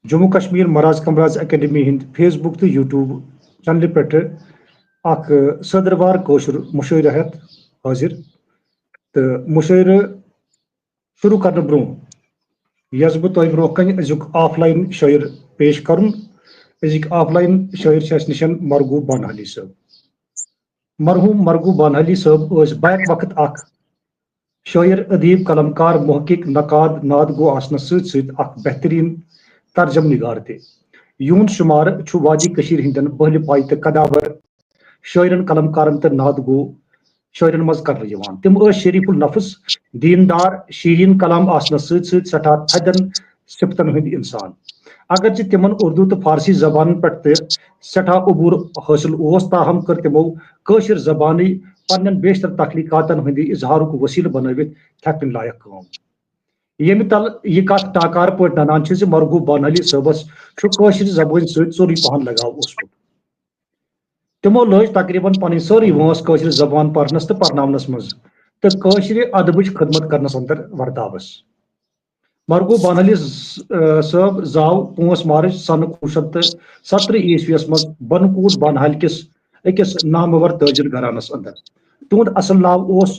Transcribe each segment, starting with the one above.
جموں کشمیر مہراز کمراز اکیڈمی ہند فیس بک تو YouTube channel پہ اخ صدروار کوشر مشاعرہ ہت حاضر تو مشاعرہ شروع کرنے برو یس بہ تہ برو کن ازیک آف لائن شاعر پیش کرن ازیک آف لائن شاعر اس نشن مرگو بانحالی صاحب مرحوم مرگو بانحالی صاحب بیک وقت اخ شاعر ادیب قلمکار محقق نقاد ناد گو آسنس ست اخ بہترین ترجم نگار تہ یہند شمار وادی کشیر ہندن بہل پائی تو قداور شاعرن قلمکارن تو ناد گو شاعرن مز کرنے تم شریف النفس دیندار شیرین کلام آسنس ست سٹھا تھدن صفتن ہند انسان اگرچہ تمن اردو تو فارسی زبان پہ سٹھا عبور حاصل تاہم کر تمو قاشر زبان پنن بیشتر تخلیقاتن ہند اظہار وسیلہ بنوت تھکن لائق کام یم تل یہ کت ٹاکار پہ ننان مرگو بانحالی صبس قاشر زبان ست ژوری پہن لگاؤ اوسمت تمو لج تقریباً پن سوری وانس قاشر زبان پرنس تو پرناونس مز تو قاشر ادبچ خدمت کرنس اندر ورتاوس مرگو بانحالی صاحب زاو 5 مارچ سن 1970 عیسویس مز بنکوٹ بانحال کس اکس نامور تاجر گھرانس اندر تہد اصل ناو اس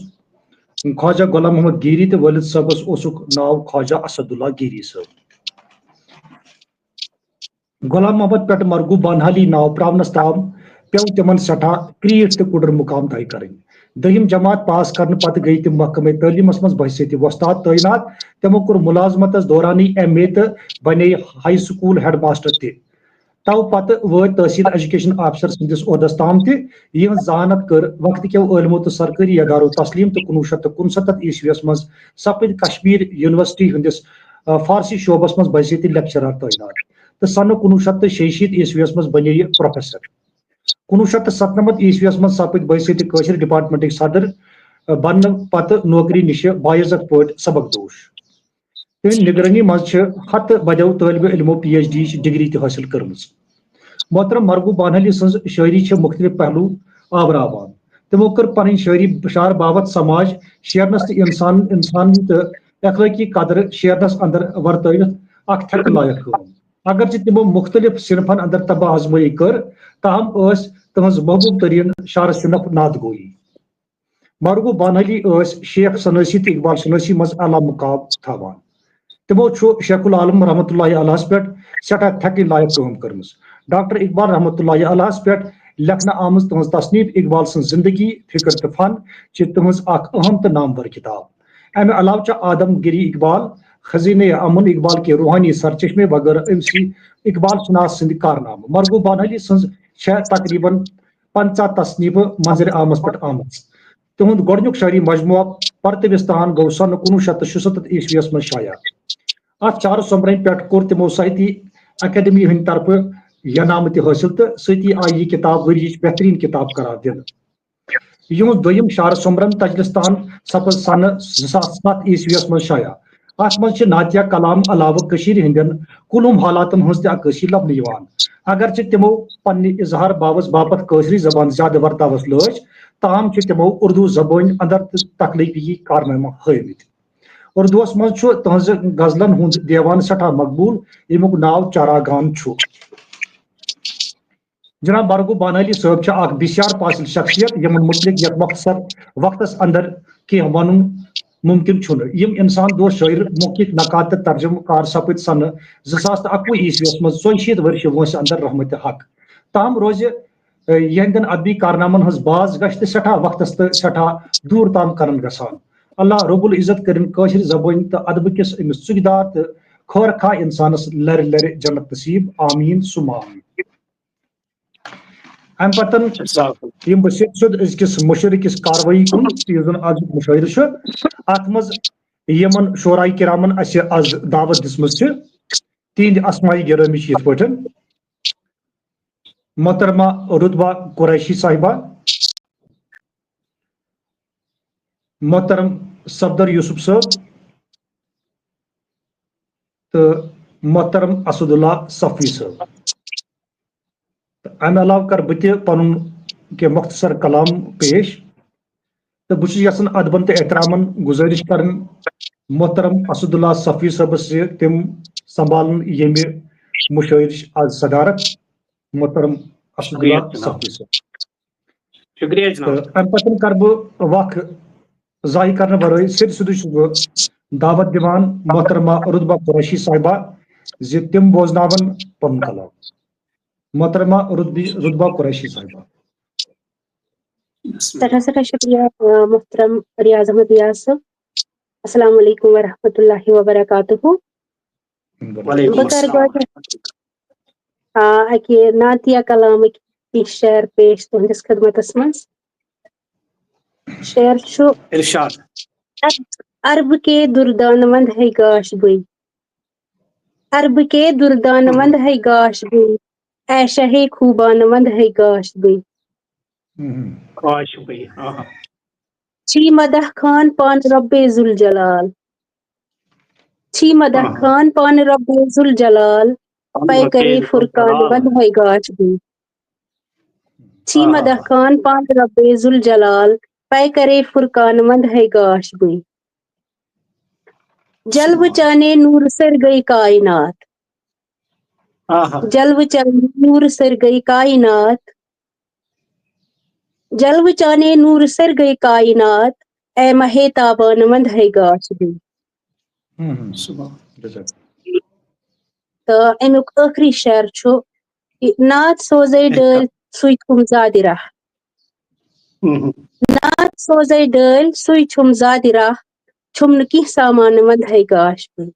خواجہ غلام محمد گیری تو والد صاحبس اوسک ناو خواجہ اسد اللہ گیری صاحب غلام محمد پہ مرگو بانحالی ناو پراونس تام پیو تمن سٹھا کریٹ تو کڑر مقام طے کریں دہم جماعت پاس کرنے پتہ گئی تم محکمہ تعلیمس مز بحثیت وستاد تعینات تمو کور ملازمتس دورانی ایم اے تو بنے ہائی سکول ہیڈ ماسٹر تہ تو پتہ وات تحصیل ایجوکیشن آفیسر سندس عہدس تام تہ یہ ذہانت کر وقت کیو علمو تو سرکاری ادارو تسلیم تو 1969 عیسویس مز سپد کشمیر یونیورسٹی ہندس فارسی شعبس مز بحثیت لیکچرار تعینات تو سن 1966 عیسویس مز بنے یہ پروفیسر 1997 عیسویس مز سپد بحثیت قاشر ڈپارٹمنٹ صدر بن پتہ نوکری نش باعزت پہ سبق دوش تم نگرانی مز ہتھ بدو طالب علمو پی ایچ ڈی ڈگری تہ حاصل کرم محترم مرگو بانحالی سن شاعری مختلف پہلو آوراوان تمو کر پن شاعری شعر بابت سماج شیرنس تو انسانی تو اخلاقی قدر شیرنس اندر ورتوت اخ تھک لائق کام اگرچہ تمو مختلف صنفن اندر تباہ آزمائی کر تاہم تہذ محبوب ترین شعر صنف ناد گوئی مرگو بانحالی شیخ سناسی تو اقبال سناسی مز اعلی مقام تھوان تمو شیخ العالم رحمۃ اللہ علیہ پہ سٹھا تھکن لائق کام کرم ڈاکٹر اقبال رحمۃ اللہ علیہ پہ لکھنہ آمز تہذ تصنیف اقبال سن زندگی فکر تو فن تہذ اخ اہم تو نامور کتاب امہ علاوہ آدم گری اقبال خزینہ امن اقبال کے روحانی سرچشمے وغیرہ امسی اقبال شناس سند کارنامہ مرگو بانحالی سن تقریباً 50 تصنیف منظر عامس پہ آمت تہد گۄڈنیُک شعری مجموعہ پرتوستان گو سن 1966 عیسویس مز شائع ات چار سومبرن پہ کور تمو ساہتی اکیڈمی ہند طرف ینامہ تہ حاصل تو ستی آئی یہ کتاب ورچ بہترین کتاب قرار دن یہ دویم شعر سومبرن تجلستان سپد سن 2007 عیسویس مز شائع ات مز نعتیہ کلام علاوہ کشیر ہندین کلوم حالاتن ہز تہ عکاسی لبنہ اگرچہ تمو پنہ اظہار باپت قاشری زبان زیادہ ورتاوس لج تاہم تمو اردو زبان اندر تخلیقی کارنامہ ہٲومٕتۍ اردوس مز تہذ غزلن ہند دیوان سٹھا مقبول یمیک ناو چاراگان جناب مرگو بانحالی صاحب اخ بسیار پاصل شخصیت یمن متعلق یت مختصر وقتس اندر کی ون ممکن یم انسان دوست شاعر محقق نقاد ترجمہ کار سپد سن 2021 عیسویس مز 64 ورش وانس اندر رحمت حق تاہم روز یہندین ادبی کارنامن ہز باز گشت سٹھا وقتس تو سٹھا دور تام کرن گسان اللہ رب العزت کرن قاشر زبان تو ادب کس امس ژکدار تو خور خا انسانس لر لر جنت نصیب آمین سم آمین ام پتن یم بہ سیود ازکس مشاعرہ کس کاروٲیی کن یس زن آز مشاعرہ ات مز یمن شورائے کرامن اس آز دعوت دسمز تہند اسمائی گرامی یت پٲٹھۍ محترمہ رتبہ قریشی صاحبہ محترم صفدر یوسف صاحب تو محترم اسد اللہ صفوی صاحب امہ علاوہ کر بہ پن کہ مختصر کلام پیش تو بہت یژھان ادبن تو احترامن گزارش کرن محترم اسد اللہ صفوی صاحبس تم سنبھالن یمہ مشاہر آز صدارت محترم اسداللہ صفوی صاحب. شکریہ جناب. ام پتن کر بہ وقت ضائع کرنے ورائے سیدھ سیدھے چھس دعوت دیوان محترمہ رتبہ قریشی صاحبہ زِ تم بوزناون پن کلام. محترمہ رتبہ قریشی صاحبہ. سٹھا شکریہ محترم ریاض احمد ریاض صاحب. السلام علیکم ورحمۃ اللہ وبرکاتہ. وعلیکم السلام. اکہ نعتیہ کلامک شعر پیش تہندس خدمتس مز. شعر چھُ ارشاد. عرب کے دردان مند ہے گاش بئی. عرب کے دردان مند ہے گاش بئی. اے شہ خوبان مند ہے گاش بئی. گاش بئی. چھی مدح خان پان رب ذوالجلال. چھی مدح خان پان رب ذوالجلال. پے کرے فرقان مند ہے گاش بئی. چھی مدح خان پان رب ذوالجلال. پے کرے فرقان مند ہے گاش بئی. جلو چانے نور سر گئی کائنات. جلو چانے نور سر گئی کائنات. جلو چانے نور سر گئی کائنات. اے مہے تابان مند ہے گاش بئی. تو امیک ٲخری شعر چھُ نعت سوزے ڈٲلۍ سُے چھُم زادِ راہ. نعت سوزے ڈٲلۍ سُے چھُم زادِ راہ. چھُم نہٕ کینٛہہ سامان مند ہے گاش بئی.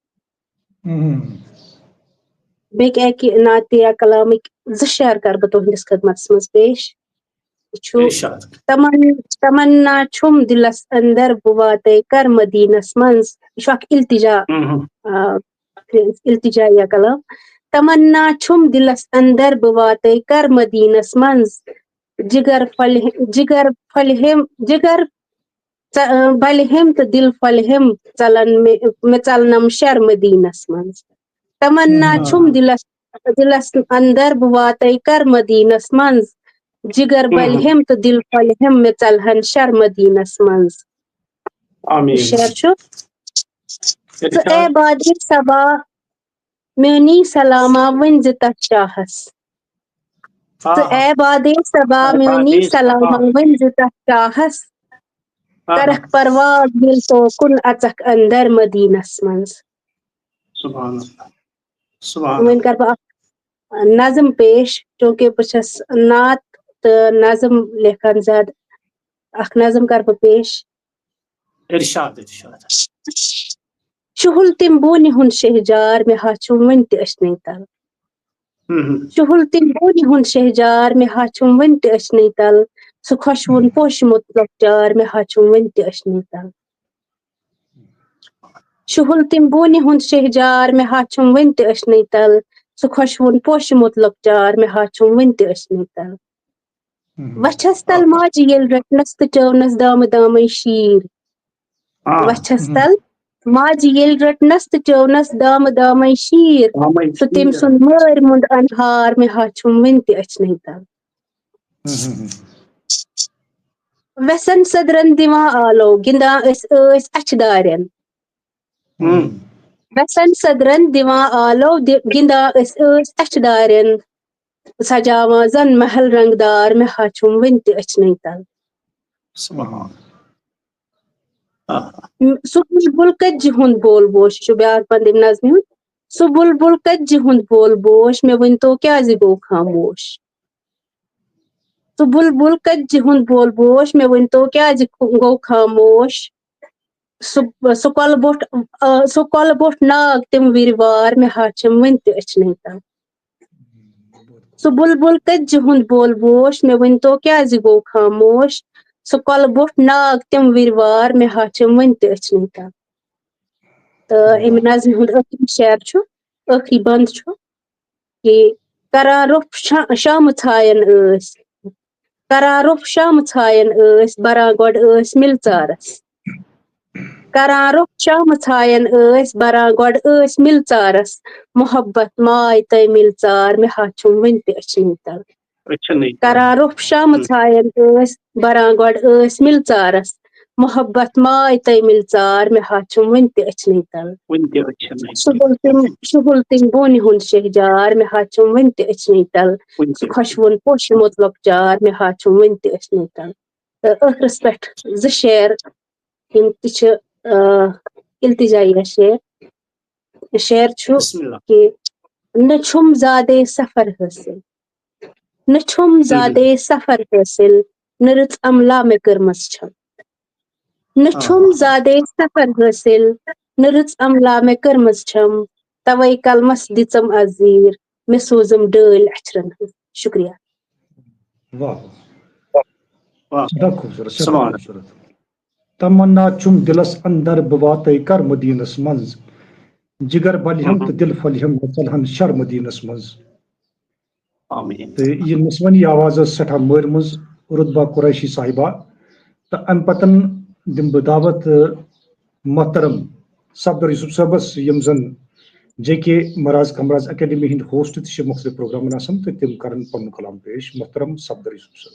بیٚیہِ اکہِ نعتیہ کلامٕکۍ 2 شعر کر بہٕ تُہنٛدِس خدمتس منٛز پیش. چھُ تمنا چھُم دِلس اندر بہٕ واتے کر مدینس منٛز. یہِ چھُ اکھ التجایا کلام. تمنا چھُم دِلس اندر بہٕ واتے کر مدینس منٛز. جگر بلہِ ہم تہٕ دل پھلہِ ہم ژلن مےٚ ژلنم شر مدینس منٛز. تمنا چھُم دِلس اندر بہٕ واتے کر مدینس منٛز. جگر بلہِ ہم تہٕ دل پھلہِ ہم مےٚ ژلہن شر مدینس منٛز. شعر چھُ ژٕ اے بادِ صبا میٲنی سلاما ؤنۍ زِ تتھ شاہس. ژٕ اے بادِ صبا میٲنی سلاما ؤنۍ زِ تتھ شاہس. کرکھ پرواز ییٚلہِ توکُن اژکھ اندر مدینس منٛز. وۄنۍ کر بہٕ اکھ نظم پیش چوٗنکہِ بہٕ چھس نعت تہٕ نظم لیکھان زیادٕ. اکھ نظم کر بہٕ پیش. ارشاد. شُہُل تِم بونہِ ہُنٛد شہجار مےٚ ہاچھُم وُنہِ تہِ أچھنٕے تل. شُہُل تِم بونہِ ہُنٛد شہجار مےٚ ہاچھُم وُنہِ تہِ أچھنٕے تل. سُہ خۄشوُن پوشمُت لۄکچار مےٚ ہاچھُم وُنہِ تہِ أچھنٕے تل. شُہُل تِم بونہِ ہُنٛد شہجار مےٚ ہاچھُم وُنہِ تہِ أچھنٕے تل. سُہ خۄشوُن پوشمُت لۄکچار مےٚ ہاچھُم وُنہِ تہِ أچھنٕے تل. وچھس تل ماجہِ ییٚلہِ رٹنس تہٕ چٲونس دامہٕ دامے شیٖر. وچھس تل ماجہِ ییٚلہِ رٹنس تہٕ چٲونس دامہٕ دامے شیٖر. سُہ تٔمۍ سُنٛد مٲرۍ مُنٛڈ انہار مےٚ ہاچھُم وُنہِ تہِ أچھنٕے تل. وٮ۪سن سٔدرن دِوان آلو گِنٛدان ٲسۍ اچھِ دارٮ۪ن. وٮ۪سن سٔدرن دِوان آلو گِنٛدان ٲسۍ اچھِ دارٮ۪ن. سجاوان زن محل رنگدار مےٚ ہاچھُم وُنہِ تہِ أچھنٕے تل. سُہ بُلبُل کٔتجہِ ہُنٛد بول بوش چھُ بیٛاکھ بند امہِ نظمہِ ہُنٛد. سُہ بُلبُل کٔتجہِ ہُنٛد بول بوش مےٚ ؤنۍتو کیٛازِ گوٚو خاموش. سُہ بُلبُل کٔتجہِ ہُنٛد بول بوش مےٚ ؤنۍتو کیٛازِ گوٚو خاموش. سُہ کۄلہٕ بوٚٹھ ناگ تِم وِرِ وار مےٚ ہاچھِم وُنہِ تہِ أچھنٕے تل. سُہ بُلبُل کٔتجہِ ہُنٛد بول بوش مےٚ ؤنۍتو کیٛازِ گوٚو خاموش. سُہ کۄلہٕ بوٚٹھ ناگ تِم وِرِ وار مےٚ ہاچھِم وُنہِ تہِ أچھنٕے تل. تہٕ اَمہِ نظمہِ ہُنٛد ٲخری شعر چھُ ٲخری بند چھُ کہِ کران روٚف شامہٕ ژھایَن ٲسۍ. کران روٚف شامہٕ ژھایَن ٲسۍ بران گۄڈٕ ٲسۍ مِلژارس. کران روٚف شامہٕ ژھایَن ٲسۍ بران گۄڈٕ ٲسۍ مِلژارس. محبت ماے تہٕ مِلژار مےٚ ہاچھُم وُنہِ تہِ أچھنٕے تل. کران روٚف شامہٕ ژھایَن ٲسۍ بران گۄڈٕ ٲسۍ مِلژارس. محبت ماے تٔمِل ژار مےٚ ہاچھُم وُنہِ تہِ أچھنٕے تل شُہُل تٔمۍ بونہِ ہُنٛد شہجار مےٚ ہاچھُم وُنہِ تہِ أچھنٕے تل سُہ خۄشوُن پوشہِ موت لۄکچار مےٚ ہاچھُم وُنہِ تہِ أچھنٕے تل تہٕ ٲخرس پٮ۪ٹھ 2 شعر یِم تہِ چھِ التجائیہ شعر چھُ کہِ نہ چھُم زادے سفر حٲصِل نہ چھُم زادے سفر حٲصِل نہ رٕژ عملا مےٚ کٔرمٕژ چھم نہ چھُم زادے سفر حٲصِل نہ رٕژ عملا مےٚ کٔرمٕژ چھم توے کلمس دِژم از زیٖر مےٚ سوٗزم ڈٲلۍ اچھرن ہٕنٛز شُکریہ سٮ۪ٹھاہ خوٗبصوٗرت سٮ۪ٹھاہ خوٗبصوٗرت تمنا چھُم دِلس انٛدر بہٕ واتے کر مدیٖنس منٛز جگر بلہم تہٕ دل پھلہم بہٕ ژلہن شر مدیٖنس منٛز تہٕ یہِ نسوانی آواز ٲس سٮ۪ٹھاہ مٲرمٕژ رُتبہ قُریشی صاحبہ تہٕ امہِ پتن دِمہٕ بہٕ دعوت محترم صفدر یوسف صٲبس یِم زن JK مہراز کمراز اکیڈمی ہٕنٛدۍ ہوسٹ تہِ چھِ مُختلف پروگرامن آسان تہٕ تِم کرن پنُن کلام پیش محترم صفدر یوسف صٲب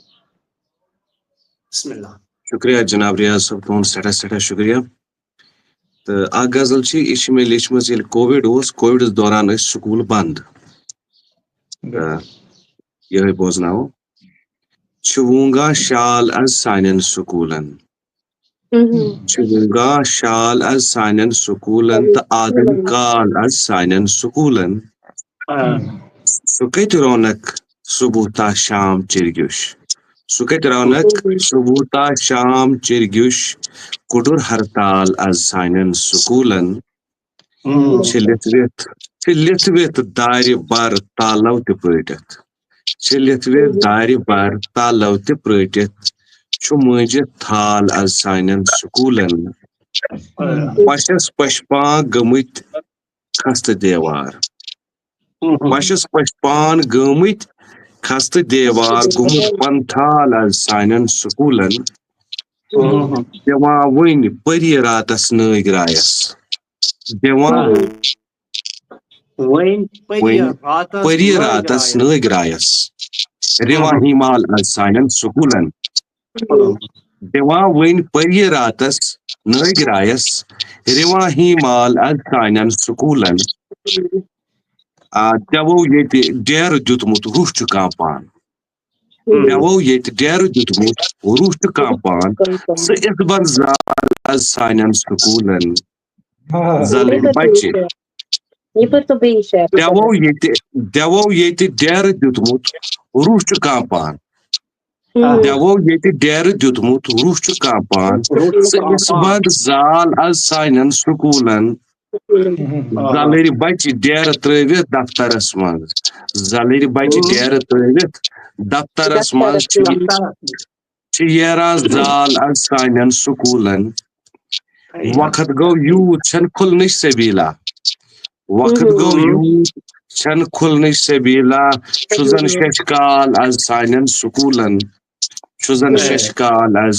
بسم اللہ شُکریہ جناب ریاض صٲب تُہُنٛد سٮ۪ٹھاہ سٮ۪ٹھاہ شُکریہ تہٕ اکھ غزل چھِ یہِ چھِ مےٚ لیٖچھمٕژ ییٚلہِ کووِڈ اوس کووِڈس دوران ٲسۍ سکوٗل بنٛد تہٕ یِہوٚے بوزناوو چھُ وونٛگا شال از سانٮ۪ن سکوٗلن چھُ وونٛگا شال از سانٮ۪ن سکوٗلن تہٕ آدم کال از سانٮ۪ن سکوٗلن سُہ کتہِ رونق صبح تا شام چِرگیُش سُہ کتہِ رونق صبح تا شام چِرگیُش کُڈُر ہرتال از سانٮ۪ن سکوٗلن چھِ لِتھوِتھ دارِ بر تالو تہِ پرٛٲٹِتھ چھِ لِتھوِتھ دارِ بر تالو تہِ پرٛٲٹِتھ چھُ مٲنجِتھ تھال از سانٮ۪ن سکوٗلن پشس پشپان گٔمٕتۍ خستہٕ دیوار پشس پشپان گٔمٕتۍ خستہٕ دیوار گوٚمُت پنتھال از سانٮ۪ن سکوٗلن دِوان وُنہِ پٔری راتس نٲگۍ رایس دِوان پٔری راتس نٲگۍ رایس رِوا ہِمال از سانٮ۪ن سکوٗلن دِوان وُنہِ پٔری راتس نٲگۍ رایس رِوا ہِمال از سانٮ۪ن سکوٗلن دٮ۪وو ییٚتہِ ڈیرٕ دیُتمُت روح چھُ کانٛہہ پان دٮ۪وو ییٚتہِ ڈیرٕ دیُتمُت روح چھُ کانٛہہ پان سُہ اِزبر زال از سانٮ۪ن سکوٗلن زلٕرۍ بچہِ دٮ۪وو ییٚتہِ ڈیرٕ دیُتمُت روح چھُ کانٛہہ پان دٮ۪وو ییٚتہِ ڈیرٕ دیُتمُت روح چھُ کانٛہہ پان سُہ اِزبر زال از سانٮ۪ن سکوٗلن زلٕرۍ بچہِ ڈیرٕ ترٲوِتھ دفترس منٛز زلٕرۍ بچہِ ڈیرٕ ترٲوِتھ دفترس منٛز چھِ ییران زال از سانٮ۪ن سکوٗلن وقت گوٚو یوٗت چھنہٕ کھُلنٕچ سبیٖلا وقت گوٚو یوٗت چھنہٕ کھُلنٕچ سبیٖلا چھُ زن شش کال از سانٮ۪ن سکوٗلن چھُ زن شش کال از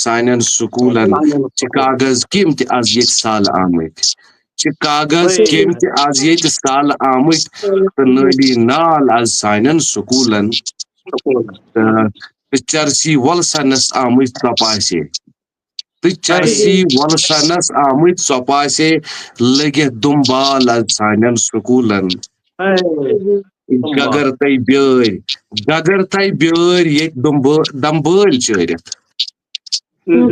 سانٮ۪ن سکوٗلن چھِ کاغذ کِم تہِ از ییٚتہِ سالہٕ آمٕتۍ چھِ کاغذ کیٚمۍ تہِ از ییٚتہِ سالہٕ آمٕتۍ تہٕ نٲلی نال از سانٮ۪ن سکوٗلن تہٕ چرسی وولسنس آمٕتۍ ژۄپاسے تہٕ چرسی وولسنس آمٕتۍ ژۄپاسے لٔگِتھ دُمبال از سانٮ۪ن سکوٗلن گگر تَے بیٲرۍ ییٚتہِ دمبٲلۍ چٲرِتھ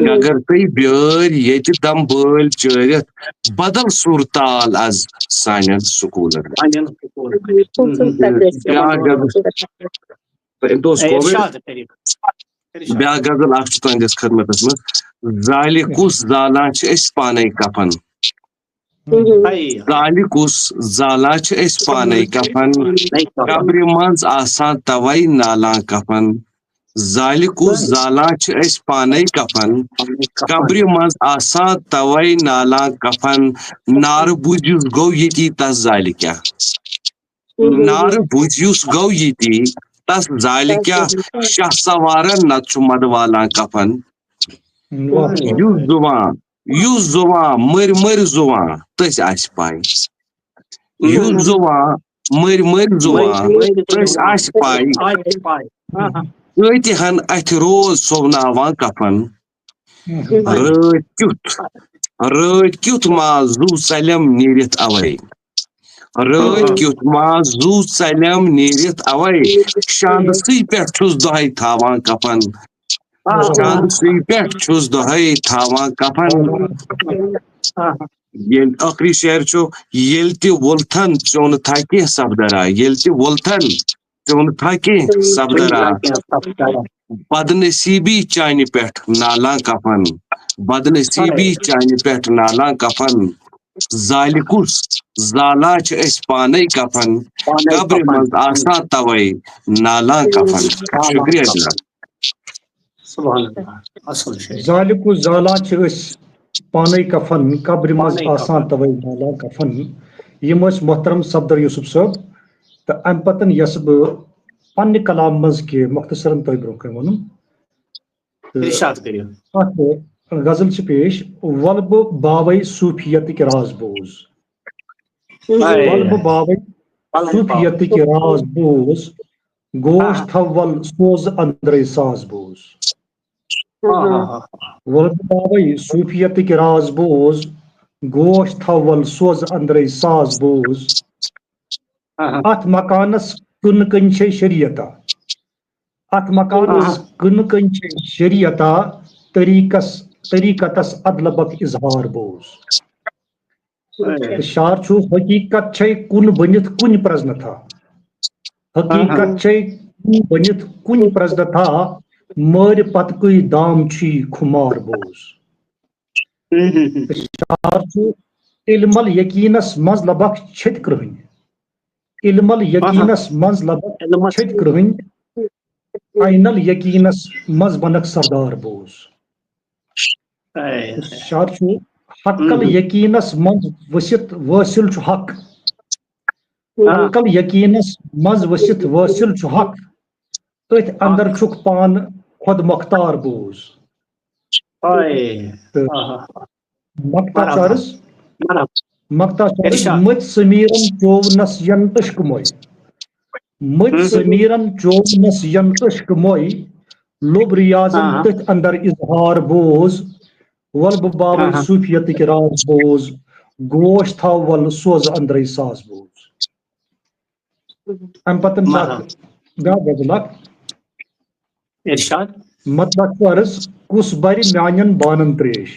گگر تَے بیٲرۍ ییٚتہِ دمبٲلۍ چٲرِتھ بدل صوٗرتال از سانٮ۪ن سکوٗلن بیاکھ غزل اکھ چھُ تُہنٛدِس خدمتس منٛز زالہِ کُس زالان چھِ أسۍ پانے کفن زالہِ کُس زالان چھِ أسۍ پانے کفن قبرِ منٛز آسان توے نالان کفن زالہِ کُس زالان چھِ أسۍ پانے کفن قبرِ منٛز آسان توے نالان کفن نارٕ بُج یُس گوٚو ییٚتی تس زالہِ کیٛاہ نارٕ بُج یُس گوٚو ییٚتی تس زالہِ کیٛاہ شاہ سوارن نتہٕ چھُ مدٕ والان کفن یُس زُوان مٔرۍ زُوان تٔسۍ آسہِ پاے یُس زُوان مٔرۍ زُوان تٔسۍ آسہِ پاے کۭتہِ ہن اتھِ روز سووناوان کفن رٲتۍ کیُتھ ماز زُو ژَلٮ۪م نیٖرِتھ اَوَے رٲتۍ کیُتھ ماز زُو ژَلٮ۪م نیٖرِتھ اَوَے شاندسٕے پٮ۪ٹھ چھُس دۄہَے تھاوان کفن شاندسٕے پٮ۪ٹھ چھُس دۄہَے تھاوان کفن ییٚلہِ ٲخری شعر چھُ ییٚلہِ تہِ وُلتھن ژیوٚن تھکہِ سبدرا ییٚلہِ تہِ وُلتھن ژیوٚن تھکہِ سبدرا بدنصیٖبی چانہِ پٮ۪ٹھ نالان کفن بدنصیٖبی چانہِ پٮ۪ٹھ نالان کفن زالہِ کُس زالان چھِ أسۍ پانے کفن قبرِ منٛز آسان توے نالان کفن شُکریہ جناب زالہِ کُس زالان چھِ أسۍ پانے کفن قبرِ منٛز آسان توے نالان کفن یِم ٲسۍ محترم صفدر یوسف صٲب تہٕ اَمہِ پتہٕ یۄس بہٕ پننہِ کلام منٛز کہِ مختصرن تۄہہِ برونٛہہ کنہِ ووٚنُم اَتھ غزل چھِ پیش وَلہٕ بہٕ باوے صوٗفیتٕکۍ راز بوز وَلہٕ بہٕ باوے صوٗفیتٕکۍ راز بوز گوش تھول سوزٕ أنٛدرَے ساز بوز وَلہٕ بہٕ باوے صوٗفیتٕکۍ راز بوز گوش تھول سوزٕ أنٛدرَے ساز بوز اَتھ مکانس کٕنہٕ کٔنۍ چھے شریعتا اَتھ مکانس کٕنہٕ کٔنۍ چھے شریعتا طریٖقتس ادلبک اظہار بوز شعر چھُ حقیٖقت چھے کُن بٔنِتھ کُنہِ پرزنتھا حقیٖقت چھے کُن بٔنِتھ کُنہِ پرزنتھا مٲرِ پتکٕے دام چھُے خُمار بوز شعر چھُ علمل یقیٖنس منٛز لبکھ چھٔتۍ کرٛہٕنۍ علمل یقیٖنس منٛز لبکھ چھٔتۍ کرٛہٕنۍ عینل یقیٖنس منٛز بنکھ سردار بوز شعر چھُ حقل یقیٖنس منٛز ؤسِتھ وٲصِل چھُ حق حقل یقیٖنس منٛز ؤسِتھ وٲصِل چھُ حق أتھۍ اندر چھُکھ پانہٕ خۄد مۄختار بوز مقتا چارس مٔتۍ سمیٖرن چوونس ین عشق موے مٔتۍ سمیٖرن چوونس ین عشق موے لوٚب ریاضن تٔتھۍ اندر اظہار بوز وَلہٕ بہٕ باوے صوٗفیتٕکۍ راز بوز گوش تھاو وَلہٕ سوزٕ أنٛدرَے ساز بوز اَمہِ پتہٕ چھِ اکھ بیٛاکھ غزل اکھ مطلب چھُ عرض کُس برِ میانٮ۪ن بانن تریش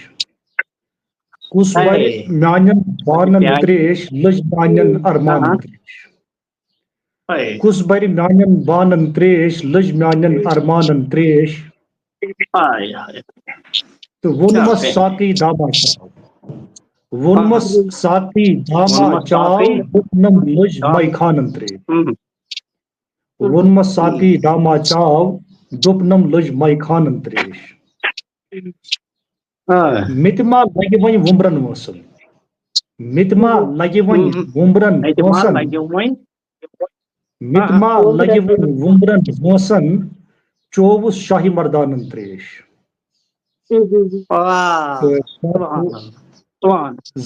کُس برِ میانٮ۪ن بانن تریش لٔج میانٮ۪ن ارمانن تریش کُس برِ میانٮ۪ن بانن تریش لٔج میانٮ۪ن ارمانن تریش تہٕ ووٚنمس ساقی داما چاو ووٚنمس ساقی داما چاو دوٚپنم لٔج مے خانن تریش ووٚنمس ساقی داما چاو دوٚپنم لٔج مے خانن تریش مےٚ تہِ ما لگہِ وۄنۍ وُمبرن وٲنٛسن مےٚ تہِ ما لگہِ وۄنۍ وُمبرن وٲنٛسن مےٚ تہِ ما لگہِ وۄنۍ وُمبرن وٲنٛسن چووُس شاہہِ مردانن تریش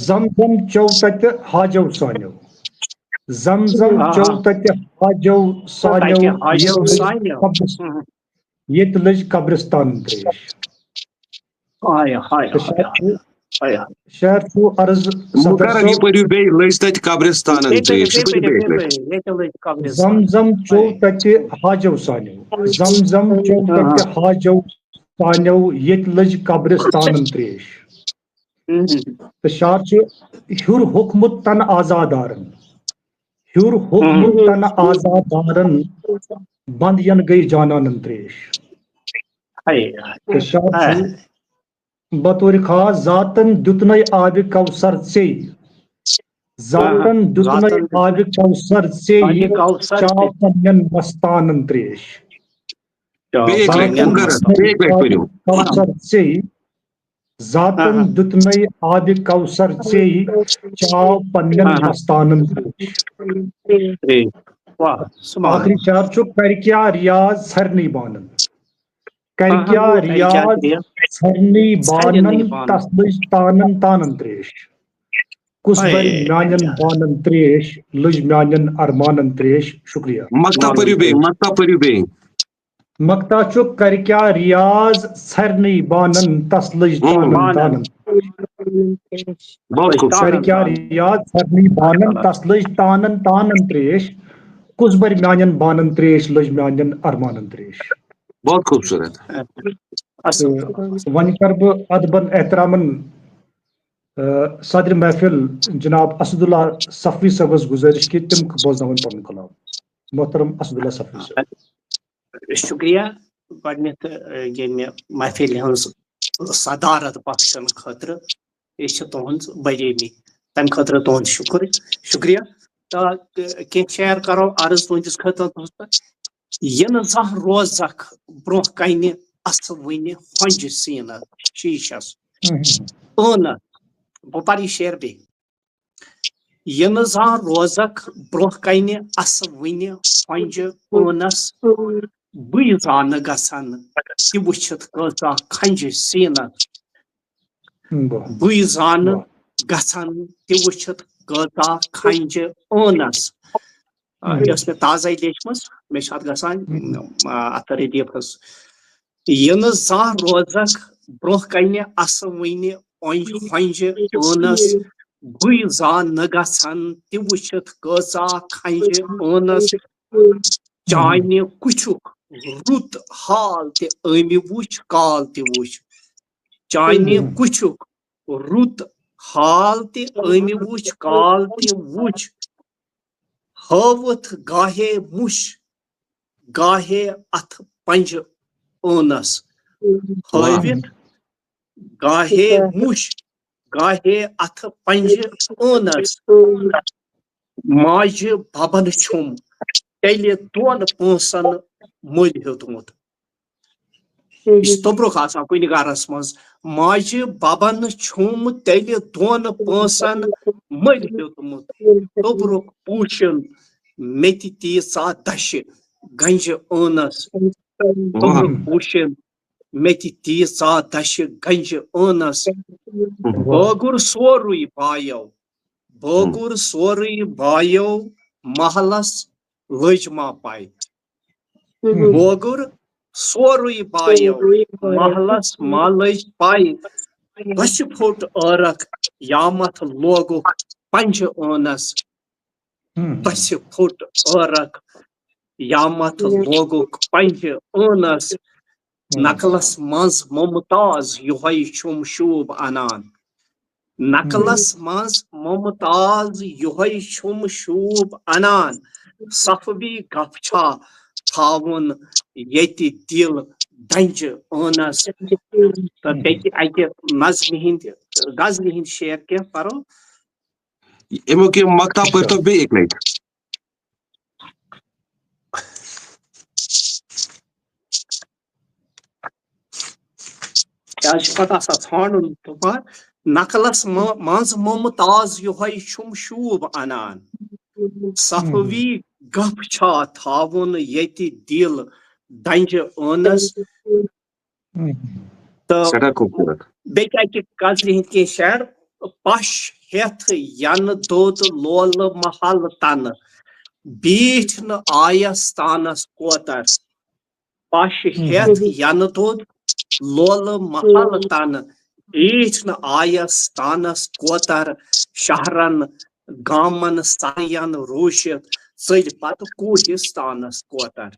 زم زم چو تتہِ حاجو سانیو زم زم چو تتہِ حاجو سانیو ییٚتہِ لٔج قبرستانن تریش شعر چھُ عرض لٔج تتہِ قبرستانن تریش زم زم چو تتہِ حاجو سانیو زم زم چو تتہِ حاجو سانیو ییٚتہِ لٔج قبرستانن تریش تہٕ شعر چھُ ہیوٚر ہوٚکھمُت تنہٕ آزادارن ہیوٚر ہوٚکھمُت تنہٕ آزادارن بنٛد ین گٔے جانانن تریش تہٕ شعر چھُ بطورِ خاص ذاتن دیُتنے آبِ کوثر ژےٚ ذاتن دیُتنے آبِ کوثر ژےٚ چاو پننٮ۪ن مستانن تریش کوثر ژےٚ ذاتن دیُتنے آبِ کوثر ژےٚ چاو پننٮ۪ن مستانن تریش آخری شعر چھُ کرِ کیٛاہ ریاض ژھرنٕے بانن کرِ کیٛاہ ریاض ژھرنٕے بانن تس لٔج تانن تانن تریش کُس برِ میانٮ۪ن بانن تریش لٔج میانٮ۪ن ارمانن تریش شُکریہ مکتا چھ کر کیا ریاض سرنی بانن تس لج تانن تانن بہت خوبصورت کر کیا ریاض سرنی بانن تس لج تانن تانن تریش کس بر میانن بانن تریش لج میانن ارمانن تریش. بہت خوبصورت. ون کر بہ ادبن احترامن صدر محفل جناب اسد اللہ صفوی صاحبس گزارش کہ تم بوزن پن کلام. محترم اسد اللہ صفوی صاحب. شکریہ گۄڈنیتھ ییٚمہِ محفِلہِ ہٕنٛز صدارت بخشن خٲطرٕ یہِ چھِ تُہنٛز بجیمی تمہِ خٲطرٕ تُہنٛد شکریہ تہٕ کینٛہہ شیر کرو عرض تُہنٛدِس خٲطرٕ یہِ نہٕ زانٛہہ روزکھ برٛونٛہہ کنہِ اسوٕنہِ ہۄنٛجہِ سیٖنس شیٖشس ٲنس بہٕ پرٕ یہِ شیر بیٚیہِ یہِ نہٕ زانٛہہ روزکھ برٛونٛہہ کنہِ اسوٕنہِ ہۄنٛجہِ ٲنس بٕے زانہٕ گژھن تہِ وٕچھِتھ کۭژاہ کھنٛجہِ سیٖنس بٕے زانہٕ گژھن تہِ وٕچھِتھ کۭژاہ کھنٛجہِ ٲنس. یہِ ٲس مےٚ تازَے لیچھمٕژ مےٚ چھِ اَتھ گژھان اَتھ ریلیٖفَس یہِ نہٕ زانٛہہ روزکھ برٛونٛہہ کنہِ اسوٕنہِ ہۄنٛجہِ ٲنس بٕے زانہٕ گژھن تہِ وٕچھِتھ کۭژاہ کھنٛجہِ ٲنس چانہِ کُچھُک رُت حال تہِ أمہِ وٕچھ کال تہِ وٕچھ چانہِ کُچھُک رُت حال تہِ أمہِ وٕچھ کال تہِ وٕچھ ہٲوٕتھ گاہے مُش گاہے اَتھٕ پنٛجہِ ٲنس ہٲوِتھ گاہے مُش گاہے اَتھٕ پنٛجہِ ٲنس ماجہِ ببن چھُم تیٚلہِ دۄن پونٛسن مٔلۍ ہیوٚتمُت. یہِ چھُ توٚبرُک آسان کُنہِ گرس منٛز ماجہِ ببن چھُم تیٚلہِ دۄن پونٛسن مٔلۍ ہیوٚتمُت توٚبرُک پوٗشن مےٚ تہِ تیٖژاہ دشہِ گنجہِ ٲنس توٚبرُک پوٗشن مےٚ تہِ تیٖژاہ دشہِ گنجہِ ٲنس بٲگُر سورُے بایو بٲگُر سورُے بایو محلس لٔج ما پاے بٲگُر سورُے بایو محلس ما لٔج پاے بسہِ پھوٚٹ ٲرکھ یامتھ لوگُکھ پنٛجہِ ٲنس بسہِ پھوٚٹ ٲرکھ یامتھ لوگُکھ پنٛجہِ ٲنس نقلس منٛز ممتاز یِہوے چھُم شوٗب انان نقلس منٛز ممتاز یِہوے چھُم شوٗب انان صفوی گپ چھا تھاوُن ییٚتہِ دِل ڈنٛجہِ ٲنس. تہٕ بیٚکہِ اکہِ نظمہِ ہِنٛدۍ غزلہِ ہِنٛدۍ شعر کینٛہہ پرو. امیُک یہِ مکتا پٔرۍتو بیٚیہِ اَکہِ لٹہِ. کیٛازِ چھُ پتہٕ آسان ژھانڈُن دُبار نقلس منٛز ممتاز یِہوے چھُم شوٗب انان صفوی گپ چھا تھاوُن ییٚتہِ دِل ڈنٛجہِ ٲنس. تہٕ بیٚکہِ اکہِ غزلہِ ہِنٛدۍ کینٛہہ شعر پش ہیٚتھ ینہٕ دوٚد لولہٕ محل تنہٕ بیٖٹھۍ نہٕ آیس تانس کوتر پش ہیٚتھ ینہٕ دوٚد لولہٕ محل تنہٕ بیٖٹھۍ نہٕ آیس تانس کوتر شہرن گامن سرین روٗشِتھ ژٔلۍ پتہٕ کوہِستانس کوتر.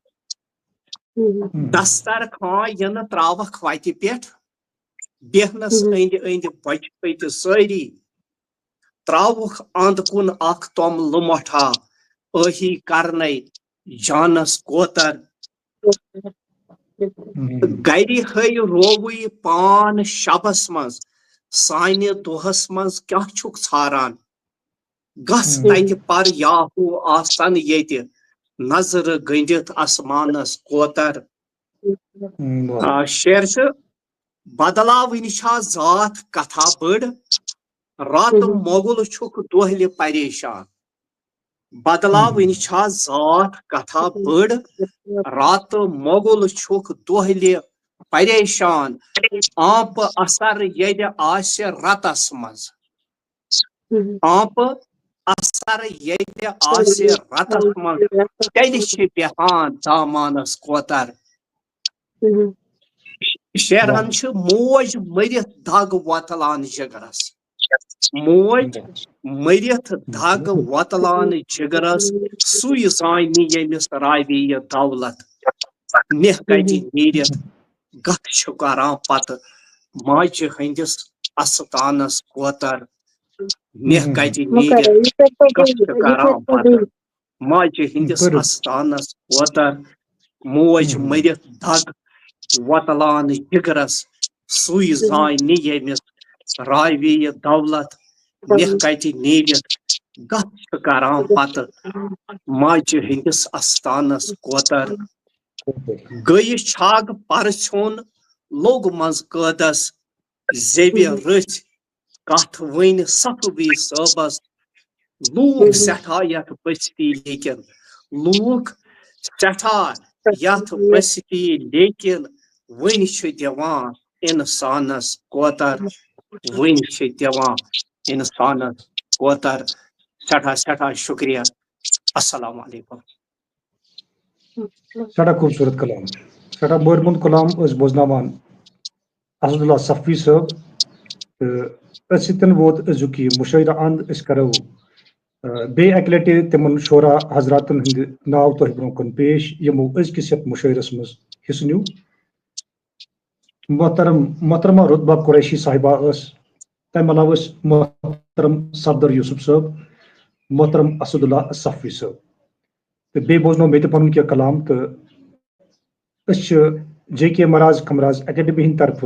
دسترخان یِنہٕ تراوکھ وتہِ پٮ۪ٹھ بیہنس أنٛدۍ أنٛدۍ بچہِ پٔتہِ سٲری تراوُکھ انٛد کُن اکھ توٚملہٕ مۄٹھا ٲہی کرنے جانس کوتر. گرِ ہٲے رووٕے پان شبس منٛز سانہِ دۄہس منٛز کیٛاہ چھُکھ ژھاران گژھ تتہِ پر یاہوٗ آسن ییٚتہِ نظرٕ گٔنڈِتھ آسمانس کوتر. شعر چھُ بدلاوٕنۍ چھا ذات کتھا بٔڑ راتہٕ مۄگُل چھُکھ دۄہلہِ پریشان بدلاوٕنۍ چھا ذات کتھا بٔڑ راتہٕ مۄگُل چھُکھ دۄہلہِ پریشان آنٛپہٕ اثر ییٚلہِ آسہِ رتس منٛز آنٛپہٕ اثر ییٚلہِ آسہِ رتس منٛز تیٚلہِ چھِ بیہان دامانس کوتر. شیران چھ موج مرت دگ وتلان جگرس موج مرت دگ وتلان جگرس سوی زانہ یمس راوی یہ دولت مہ کتہ نیرت گت چھ کران پتہ ماجہ ہندس استانس کوتر مہ کتہ نیرت گت چھ کران پتہ ماجہ ہندس استانس کوتر موج مرت دگ وتلان جگرس سوی زانہ یمس راوی یہ دولت مہ کتہ نیرت گت چھ کران پتہ ماجہ ہندس استانس کوتر گئی چھاگ پرژھون لوگ مز قدس زیبہ رچ کت ون صفوی صٲبس لوگ سٹھا یتھ بستی لیکن لوگ سٹھا یتھ بستی لیکن ون چھ دوان انسانس کوتر ون چھ دوان انسانس کوتر سٹھا سٹھا شکریہ السلام علیکم سٹھا خوبصورت کلام سٹھا بورمند کلام اس بوزناوان اسد اللہ صفوی صاحب ستن ووت ازک یہ مشاہدہ اند اس کرو بے اکہ لٹہ تمن شعرا حضراتن ہند ناو تہ برو کن پیش یمو ازکس یتھ مشاعرس مز حصہ نیو محترمہ رتبہ قریشی صاحبہ اس تمہ علاوہ محترم صفدر یوسف صاحب محترم اسد اللہ صفوی صاحب تو بے بوزنو مے تہ پنن کی کلام تو اس جے کے مراز کمراز اکیڈمی ہند طرف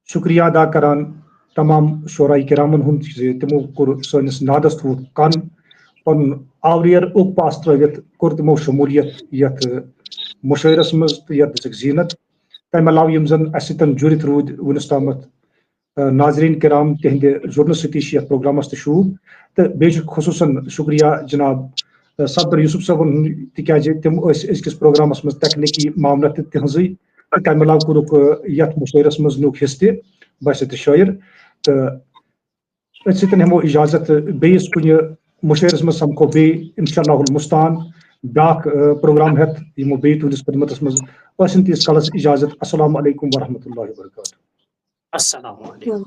شکریہ ادا کران تمام شعراء کرامن ہند تمو کور سنس نادس تھوت کن پن آوریر اوک پاس ترت کور تمو شمولیت یتھ مشاعرس مز تو یتھ دسک زینت تمہ علاوہ یم زن اسن جڑت رود ونس تامت ناظرین کرام تہند جڑنہ ستی یتھ پروگرامس تہ شوب تو بیٚیہِ چھُ خصوصاً شکریہ جناب صفدر یوسف صٲبن تکیازِ تم ازکس پروگرامس مز تکنیکی معاملات تہذی تمہ علاوہ کورک یتھ مشاعرس مز نیوک حصہ تہ بس تہ شاعر تو ات سن ہمو اجازت بیس کن مشاعرس مز سمکھو بی انشاءاللہ المستعان باق پروگرام ہتھ یمو بی تہندس خدمتس مز ٲسن تیس کالس اجازت السلام علیکم ورحمۃ اللہ وبرکاتہ السلام علیکم